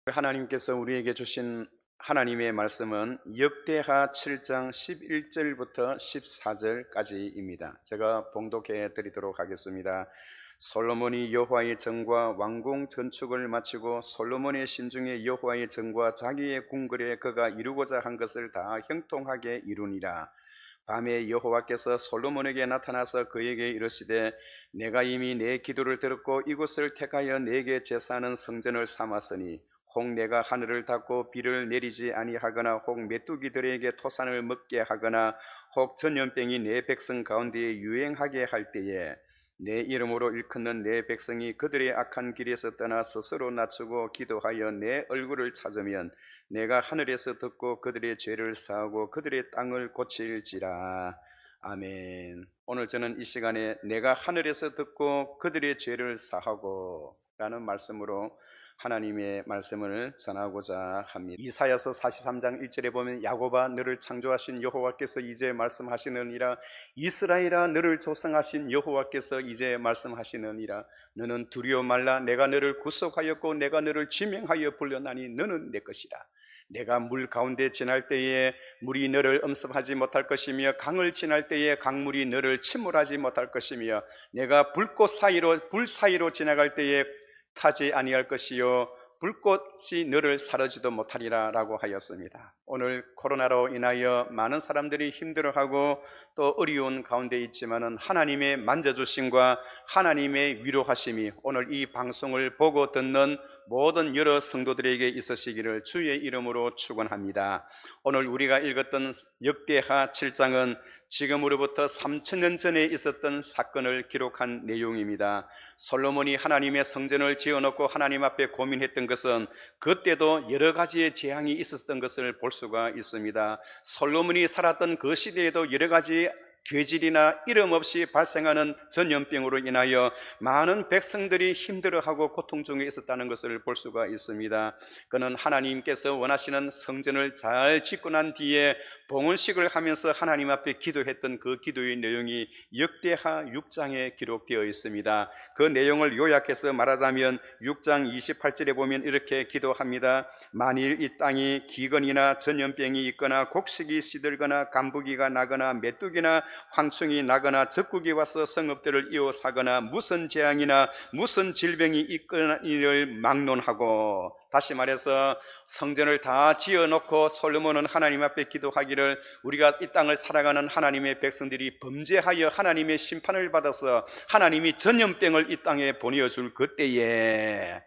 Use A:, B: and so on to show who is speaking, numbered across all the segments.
A: 하나님께서 우리에게 주신 하나님의 말씀은 역대하 7장 11절부터 14절까지입니다. 제가 봉독해 드리도록 하겠습니다. 솔로몬이 여호와의 정과 왕궁 건축을 마치고 솔로몬의 신중에 여호와의 정과 자기의 궁궐에 그가 이루고자 한 것을 다 형통하게 이루니라. 밤에 여호와께서 솔로몬에게 나타나서 그에게 이르시되 내가 이미 내 기도를 들었고 이곳을 택하여 내게 제사하는 성전을 삼았으니 혹 내가 하늘을 닫고 비를 내리지 아니하거나 혹 메뚜기들에게 토산을 먹게 하거나 혹 전염병이 내 백성 가운데에 유행하게 할 때에 내 이름으로 일컫는 내 백성이 그들의 악한 길에서 떠나 스스로 낮추고 기도하여 내 얼굴을 찾으면 내가 하늘에서 듣고 그들의 죄를 사하고 그들의 땅을 고칠지라. 아멘. 오늘 저는 이 시간에 내가 하늘에서 듣고 그들의 죄를 사하고 라는 말씀으로 하나님의 말씀을 전하고자 합니다. 이사야서 43장 1절에 보면 야곱아 너를 창조하신 여호와께서 이제 말씀하시느니라. 이스라엘아 너를 조성하신 여호와께서 이제 말씀하시느니라. 너는 두려워 말라. 내가 너를 구속하였고 내가 너를 지명하여 불렸나니 너는 내 것이라. 내가 물 가운데 지날 때에 물이 너를 엄습하지 못할 것이며 강을 지날 때에 강물이 너를 침몰하지 못할 것이며 내가 불 사이로 지나갈 때에 타지 아니할 것이요 불꽃이 너를 사르지도 못하리라 라고 하였습니다. 오늘 코로나로 인하여 많은 사람들이 힘들어하고 또 어려운 가운데 있지만은 하나님의 만져주심과 하나님의 위로하심이 오늘 이 방송을 보고 듣는 모든 여러 성도들에게 있으시기를 주의 이름으로 축원합니다. 오늘 우리가 읽었던 역대하 7장은 지금으로부터 3000년 전에 있었던 사건을 기록한 내용입니다. 솔로몬이 하나님의 성전을 지어놓고 하나님 앞에 고민했던 것은 그때도 여러 가지의 재앙이 있었던 것을 볼 수가 있습니다. 솔로몬이 살았던 그 시대에도 여러 가지 괴질이나 이름 없이 발생하는 전염병으로 인하여 많은 백성들이 힘들어하고 고통 중에 있었다는 것을 볼 수가 있습니다. 그는 하나님께서 원하시는 성전을 잘 짓고 난 뒤에 봉헌식을 하면서 하나님 앞에 기도했던 그 기도의 내용이 역대하 6장에 기록되어 있습니다. 그 내용을 요약해서 말하자면 6장 28절에 보면 이렇게 기도합니다. 만일 이 땅이 기근이나 전염병이 있거나 곡식이 시들거나 간부기가 나거나 메뚜기나 황충이 나거나 적국이 와서 성읍들을 이어사거나 무슨 재앙이나 무슨 질병이 있거나 이를 막론하고, 다시 말해서 성전을 다 지어놓고 솔로몬은 하나님 앞에 기도하기를 우리가 이 땅을 살아가는 하나님의 백성들이 범죄하여 하나님의 심판을 받아서 하나님이 전염병을 이 땅에 보내어줄 그때에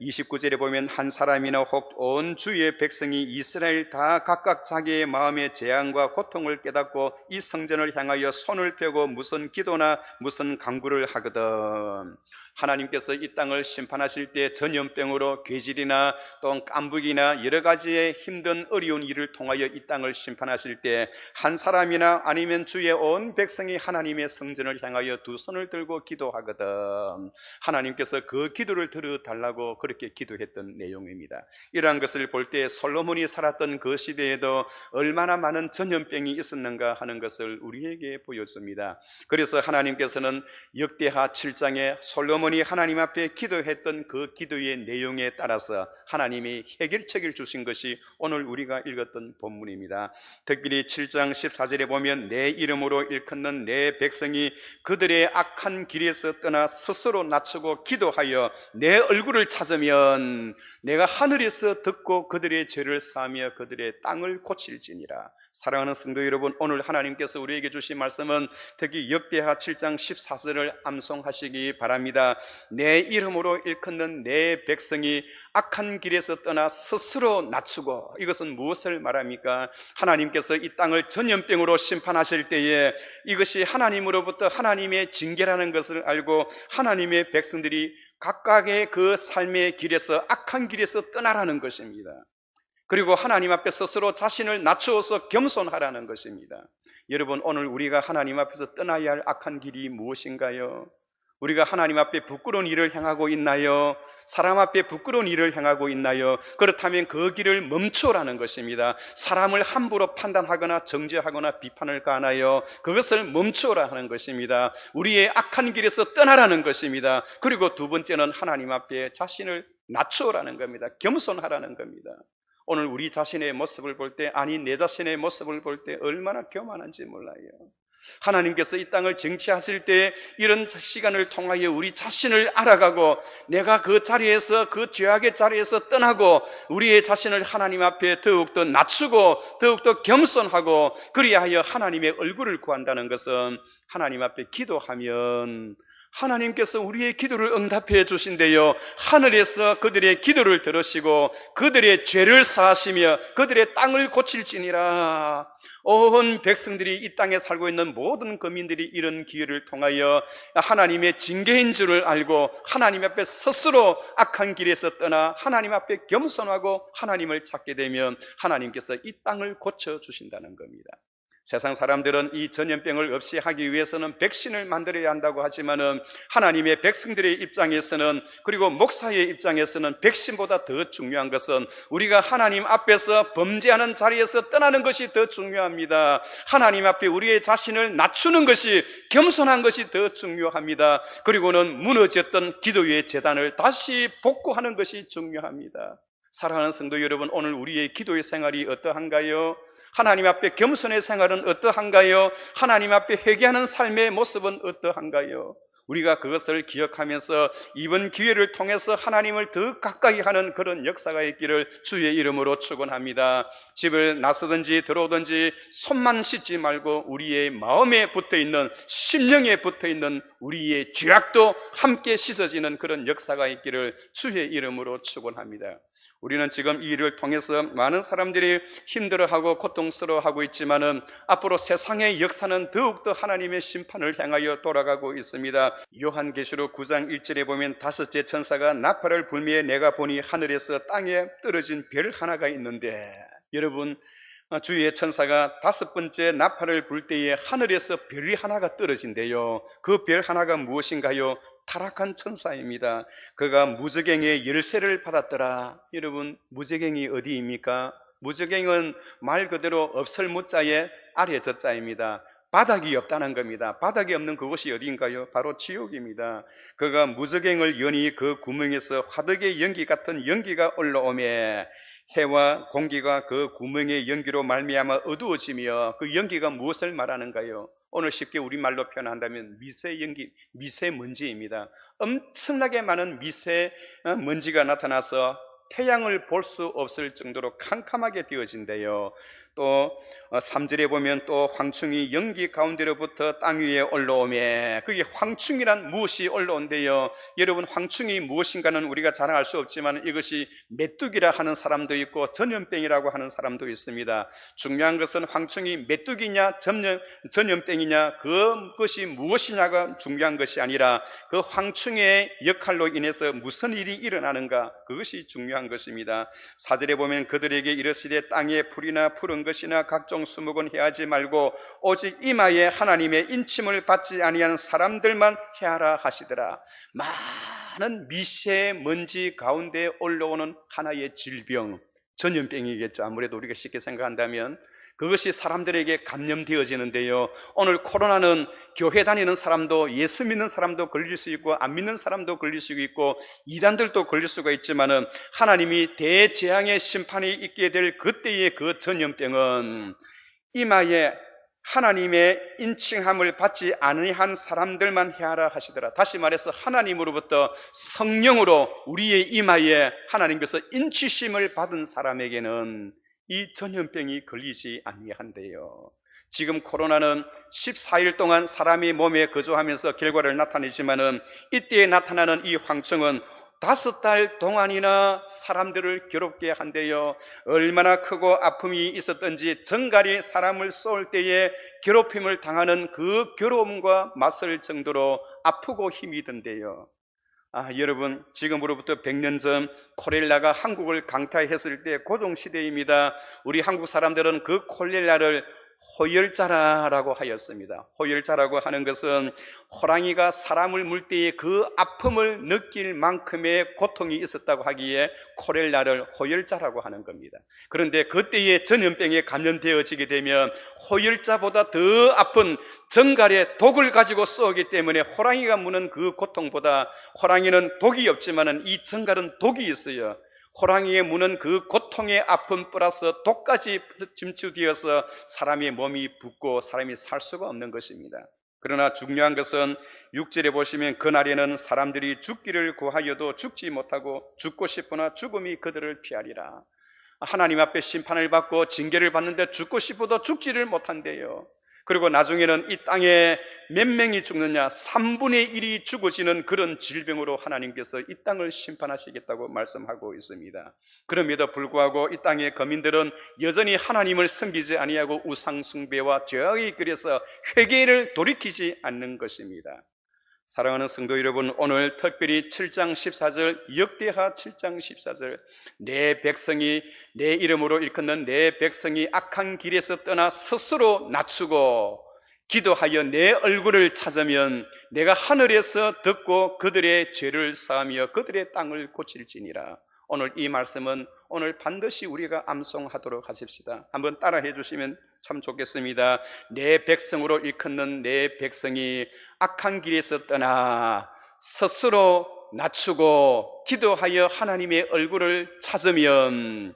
A: 29절에 보면 한 사람이나 혹 온 주의 백성이 이스라엘 다 각각 자기의 마음의 재앙과 고통을 깨닫고 이 성전을 향하여 손을 펴고 무슨 기도나 무슨 간구를 하거든. 하나님께서 이 땅을 심판하실 때 전염병으로 괴질이나 또 깐부기나 여러 가지의 힘든 어려운 일을 통하여 이 땅을 심판하실 때 한 사람이나 아니면 주의 온 백성이 하나님의 성전을 향하여 두 손을 들고 기도하거든. 하나님께서 그 기도를 들어달라고 그렇게 기도했던 내용입니다. 이러한 것을 볼 때 솔로몬이 살았던 그 시대에도 얼마나 많은 전염병이 있었는가 하는 것을 우리에게 보였습니다. 그래서 하나님께서는 역대하 7장에 솔로몬이 하나님 앞에 기도했던 그 기도의 내용에 따라서 하나님이 해결책을 주신 것이 오늘 우리가 읽었던 본문입니다. 특별히 7장 14절에 보면 내 이름으로 일컫는 내 백성이 그들의 악한 길에서 떠나 스스로 낮추고 기도하여 내 얼굴을 찾으면 내가 하늘에서 듣고 그들의 죄를 사하며 그들의 땅을 고칠지니라. 사랑하는 성도 여러분, 오늘 하나님께서 우리에게 주신 말씀은 특히 역대하 7장 14절을 암송하시기 바랍니다. 내 이름으로 일컫는 내 백성이 악한 길에서 떠나 스스로 낮추고, 이것은 무엇을 말합니까? 하나님께서 이 땅을 전염병으로 심판하실 때에 이것이 하나님으로부터 하나님의 징계라는 것을 알고 하나님의 백성들이 각각의 그 삶의 길에서 악한 길에서 떠나라는 것입니다. 그리고 하나님 앞에 스스로 자신을 낮추어서 겸손하라는 것입니다. 여러분, 오늘 우리가 하나님 앞에서 떠나야 할 악한 길이 무엇인가요? 우리가 하나님 앞에 부끄러운 일을 행하고 있나요? 사람 앞에 부끄러운 일을 행하고 있나요? 그렇다면 그 길을 멈추라는 것입니다. 사람을 함부로 판단하거나 정죄하거나 비판을 가하나요? 그것을 멈추라 하는 것입니다. 우리의 악한 길에서 떠나라는 것입니다. 그리고 두 번째는 하나님 앞에 자신을 낮추어라는 겁니다. 겸손하라는 겁니다. 오늘 우리 자신의 모습을 볼 때, 아니 내 자신의 모습을 볼 때 얼마나 교만한지 몰라요. 하나님께서 이 땅을 정치하실 때 이런 시간을 통하여 우리 자신을 알아가고, 내가 그 자리에서, 그 죄악의 자리에서 떠나고 우리의 자신을 하나님 앞에 더욱더 낮추고 더욱더 겸손하고, 그리하여 하나님의 얼굴을 구한다는 것은, 하나님 앞에 기도하면 하나님께서 우리의 기도를 응답해 주신대요. 하늘에서 그들의 기도를 들으시고 그들의 죄를 사하시며 그들의 땅을 고칠지니라. 온 백성들이, 이 땅에 살고 있는 모든 거민들이 이런 기회를 통하여 하나님의 징계인 줄을 알고 하나님 앞에 스스로 악한 길에서 떠나 하나님 앞에 겸손하고 하나님을 찾게 되면 하나님께서 이 땅을 고쳐주신다는 겁니다. 세상 사람들은 이 전염병을 없이 하기 위해서는 백신을 만들어야 한다고 하지만은, 하나님의 백성들의 입장에서는, 그리고 목사의 입장에서는 백신보다 더 중요한 것은 우리가 하나님 앞에서 범죄하는 자리에서 떠나는 것이 더 중요합니다. 하나님 앞에 우리의 자신을 낮추는 것이, 겸손한 것이 더 중요합니다. 그리고는 무너졌던 기도의 제단을 다시 복구하는 것이 중요합니다. 사랑하는 성도 여러분, 오늘 우리의 기도의 생활이 어떠한가요? 하나님 앞에 겸손의 생활은 어떠한가요? 하나님 앞에 회개하는 삶의 모습은 어떠한가요? 우리가 그것을 기억하면서 이번 기회를 통해서 하나님을 더 가까이 하는 그런 역사가 있기를 주의 이름으로 축원합니다. 집을 나서든지 들어오든지 손만 씻지 말고 우리의 마음에 붙어있는, 심령에 붙어있는 우리의 죄악도 함께 씻어지는 그런 역사가 있기를 주의 이름으로 축원합니다. 우리는 지금 이 일을 통해서 많은 사람들이 힘들어하고 고통스러워하고 있지만은, 앞으로 세상의 역사는 더욱더 하나님의 심판을 향하여 돌아가고 있습니다. 요한계시록 9장 1절에 보면, 다섯째 천사가 나팔을 불며 내가 보니 하늘에서 땅에 떨어진 별 하나가 있는데, 여러분, 주의 천사가 다섯 번째 나팔을 불 때에 하늘에서 별이 하나가 떨어진대요. 그 별 하나가 무엇인가요? 타락한 천사입니다. 그가 무저갱의 열쇠를 받았더라. 여러분, 무저갱이 어디입니까? 무저갱은 말 그대로 없을 무자의 아래 저자입니다. 바닥이 없다는 겁니다. 바닥이 없는 그곳이 어디인가요? 바로 지옥입니다. 그가 무저갱을 여니 그 구멍에서 화덕의 연기 같은 연기가 올라오매, 해와 공기가 그 구멍의 연기로 말미암아 어두워지며, 그 연기가 무엇을 말하는가요? 오늘 쉽게 우리말로 표현한다면 미세연기, 미세먼지입니다. 엄청나게 많은 미세먼지가 나타나서 태양을 볼 수 없을 정도로 캄캄하게 되어진대요. 또 3절에 보면 또 황충이 연기 가운데로부터 땅 위에 올라오매, 그게 황충이란 무엇이 올라온대요. 여러분, 황충이 무엇인가는 우리가 잘 알 수 없지만 이것이 메뚜기라 하는 사람도 있고 전염병이라고 하는 사람도 있습니다. 중요한 것은 황충이 메뚜기냐 전염병이냐, 그것이 무엇이냐가 중요한 것이 아니라 그 황충의 역할로 인해서 무슨 일이 일어나는가, 그것이 중요한 것입니다. 4절에 보면 그들에게 이르시되 땅에 풀이나 푸른 것이나 각종 수목은 해하지 말고 오직 이마에 하나님의 인침을 받지 아니하는 사람들만 해하라 하시더라. 많은 미세먼지 가운데 올라오는 하나의 질병, 전염병이겠죠. 아무래도 우리가 쉽게 생각한다면 그것이 사람들에게 감염되어지는데요. 오늘 코로나는 교회 다니는 사람도, 예수 믿는 사람도 걸릴 수 있고 안 믿는 사람도 걸릴 수 있고 이단들도 걸릴 수가 있지만은, 하나님이 대재앙의 심판이 있게 될 그때의 그 전염병은 이마에 하나님의 인칭함을 받지 아니한 사람들만 해하라 하시더라. 다시 말해서 하나님으로부터 성령으로 우리의 이마에 하나님께서 인치심을 받은 사람에게는 이 전염병이 걸리지 아니한대요. 지금 코로나는 14일 동안 사람이 몸에 거주하면서 결과를 나타내지만은, 이때에 나타나는 이 황충은 5달 동안이나 사람들을 괴롭게 한대요. 얼마나 크고 아픔이 있었던지 정갈이 사람을 쏠 때에 괴롭힘을 당하는 그 괴로움과 맞설 정도로 아프고 힘이 든대요. 여러분, 지금으로부터 100년 전 콜레라가 한국을 강타했을 때 고종시대입니다. 우리 한국 사람들은 그 콜레라를 호열자라고 하였습니다. 호열자라고 하는 것은 호랑이가 사람을 물 때에 그 아픔을 느낄 만큼의 고통이 있었다고 하기에 코렐라를 호열자라고 하는 겁니다. 그런데 그때에 전염병에 감염되어지게 되면 호열자보다 더 아픈 정갈의 독을 가지고 쏘기 때문에 호랑이가 무는 그 고통보다, 호랑이는 독이 없지만 이 정갈은 독이 있어요. 호랑이에 무는 그 고통의 아픔 플러스 독까지 침투되어서 사람의 몸이 붓고 사람이 살 수가 없는 것입니다. 그러나 중요한 것은 6절에 보시면 그날에는 사람들이 죽기를 구하여도 죽지 못하고 죽고 싶으나 죽음이 그들을 피하리라. 하나님 앞에 심판을 받고 징계를 받는데 죽고 싶어도 죽지를 못한대요. 그리고 나중에는 이 땅에 몇 명이 죽느냐, 3분의 1이 죽어지는 그런 질병으로 하나님께서 이 땅을 심판하시겠다고 말씀하고 있습니다. 그럼에도 불구하고 이 땅의 거민들은 여전히 하나님을 섬기지 아니하고 우상 숭배와 죄악의 길에서 회개를 돌이키지 않는 것입니다. 사랑하는 성도 여러분, 오늘 특별히 7장 14절, 역대하 7장 14절, 내 백성이, 내 이름으로 일컫는 내 백성이 악한 길에서 떠나 스스로 낮추고 기도하여 내 얼굴을 찾으면 내가 하늘에서 듣고 그들의 죄를 사하며 그들의 땅을 고칠지니라. 오늘 이 말씀은 오늘 반드시 우리가 암송하도록 하십시다. 한번 따라해 주시면 참 좋겠습니다. 내 백성으로 일컫는 내 백성이 악한 길에서 떠나 스스로 낮추고 기도하여 하나님의 얼굴을 찾으면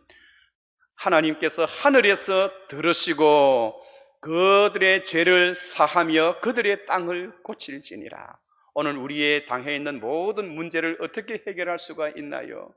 A: 하나님께서 하늘에서 들으시고 그들의 죄를 사하며 그들의 땅을 고칠지니라. 오늘 우리의 당해 있는 모든 문제를 어떻게 해결할 수가 있나요?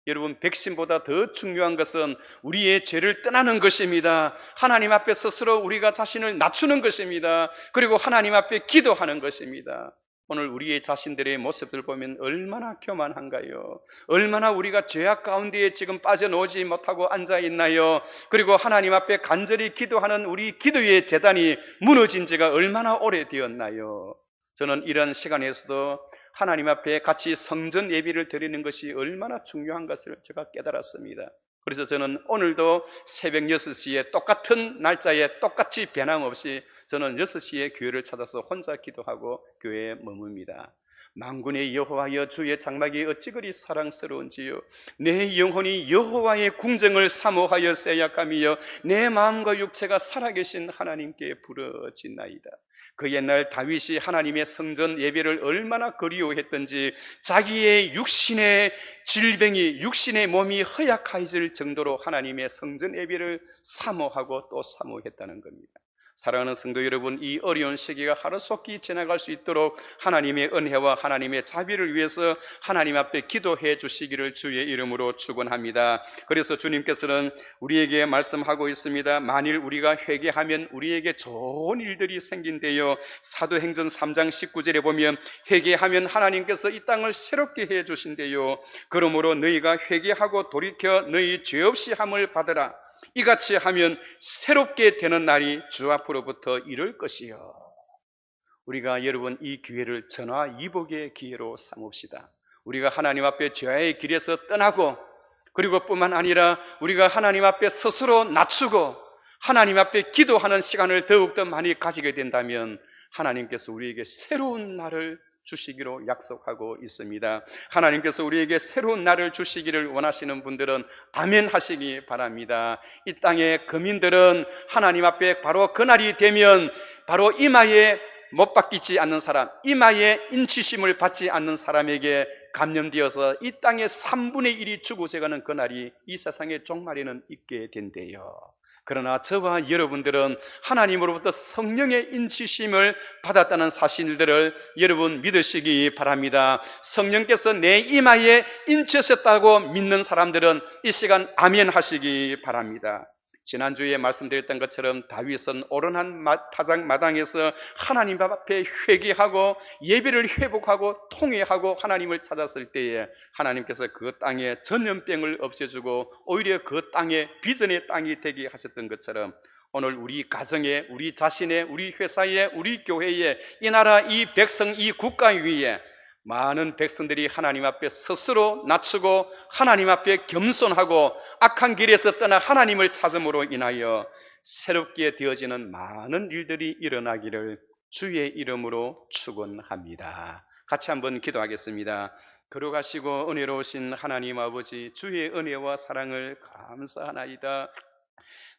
A: 여러분, 백신보다 더 중요한 것은 우리의 죄를 떠나는 것입니다. 하나님 앞에 스스로 우리가 자신을 낮추는 것입니다. 그리고 하나님 앞에 기도하는 것입니다. 오늘 우리의 자신들의 모습들 보면 얼마나 교만한가요? 얼마나 우리가 죄악 가운데에 지금 빠져나오지 못하고 앉아있나요? 그리고 하나님 앞에 간절히 기도하는 우리 기도의 제단이 무너진 지가 얼마나 오래되었나요? 저는 이런 시간에서도 하나님 앞에 같이 성전 예배를 드리는 것이 얼마나 중요한 것을 제가 깨달았습니다. 그래서 저는 오늘도 새벽 6시에 똑같은 날짜에 똑같이 변함없이 저는 6시에 교회를 찾아서 혼자 기도하고 교회에 머뭅니다. 만군의 여호와여, 주의 장막이 어찌 그리 사랑스러운지요. 내 영혼이 여호와의 궁정을 사모하여 쇠약함이여 내 마음과 육체가 살아계신 하나님께 부르짖나이다. 그 옛날 다윗이 하나님의 성전 예배를 얼마나 그리워했던지 자기의 육신의 질병이, 육신의 몸이 허약해질 정도로 하나님의 성전 예배를 사모하고 또 사모했다는 겁니다. 사랑하는 성도 여러분, 이 어려운 시기가 하루속히 지나갈 수 있도록 하나님의 은혜와 하나님의 자비를 위해서 하나님 앞에 기도해 주시기를 주의 이름으로 축원합니다. 그래서 주님께서는 우리에게 말씀하고 있습니다. 만일 우리가 회개하면 우리에게 좋은 일들이 생긴대요. 사도행전 3장 19절에 보면 회개하면 하나님께서 이 땅을 새롭게 해 주신대요. 그러므로 너희가 회개하고 돌이켜 너희 죄 없이 함을 받으라. 이같이 하면 새롭게 되는 날이 주 앞으로부터 이를 것이요. 우리가 여러분 이 기회를 전화위복의 기회로 삼읍시다. 우리가 하나님 앞에 죄의 길에서 떠나고, 그리고 뿐만 아니라 우리가 하나님 앞에 스스로 낮추고 하나님 앞에 기도하는 시간을 더욱더 많이 가지게 된다면 하나님께서 우리에게 새로운 날을 주시기로 약속하고 있습니다. 하나님께서 우리에게 새로운 날을 주시기를 원하시는 분들은 아멘 하시기 바랍니다. 이 땅의 거민들은 하나님 앞에 바로 그날이 되면 바로 이마에 못 박히지 않는 사람, 이마에 인치심을 받지 않는 사람에게 감염되어서 이 땅의 3분의 1이 죽어져가는 그날이 이 세상의 종말에는 있게 된대요. 그러나 저와 여러분들은 하나님으로부터 성령의 인치심을 받았다는 사실들을 여러분 믿으시기 바랍니다. 성령께서 내 이마에 인치셨다고 믿는 사람들은 이 시간 아멘 하시기 바랍니다. 지난주에 말씀드렸던 것처럼 다윗은 오르난 타작 마당에서 하나님 앞에 회개하고 예배를 회복하고 통회하고 하나님을 찾았을 때에 하나님께서 그 땅에 전염병을 없애주고 오히려 그 땅에 비전의 땅이 되게 하셨던 것처럼 오늘 우리 가정에, 우리 자신의, 우리 회사에, 우리 교회에, 이 나라, 이 백성, 이 국가 위에 많은 백성들이 하나님 앞에 스스로 낮추고 하나님 앞에 겸손하고 악한 길에서 떠나 하나님을 찾음으로 인하여 새롭게 되어지는 많은 일들이 일어나기를 주의 이름으로 축원합니다. 같이 한번 기도하겠습니다. 거룩하시고 은혜로우신 하나님 아버지, 주의 은혜와 사랑을 감사하나이다.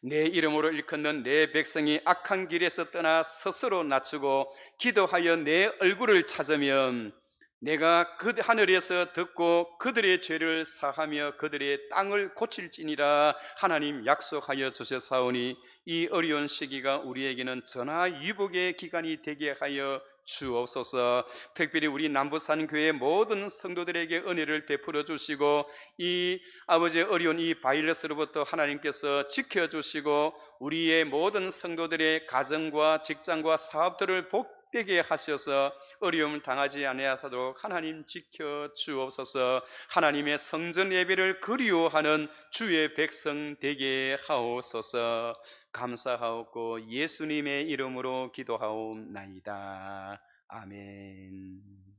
A: 내 이름으로 일컫는 내 백성이 악한 길에서 떠나 스스로 낮추고 기도하여 내 얼굴을 찾으면 내가 그 하늘에서 듣고 그들의 죄를 사하며 그들의 땅을 고칠지니라 하나님 약속하여 주셨사오니 이 어려운 시기가 우리에게는 전화위복의 기간이 되게 하여 주옵소서. 특별히 우리 남부산 교회 모든 성도들에게 은혜를 베풀어 주시고 이 아버지의 어려운 이 바이러스로부터 하나님께서 지켜주시고 우리의 모든 성도들의 가정과 직장과 사업들을 복되게 하셔서 어려움을 당하지 아니하도록 하나님 지켜 주옵소서. 하나님의 성전 예배를 그리워하는 주의 백성 되게 하옵소서. 감사하옵고 예수님의 이름으로 기도하옵나이다. 아멘.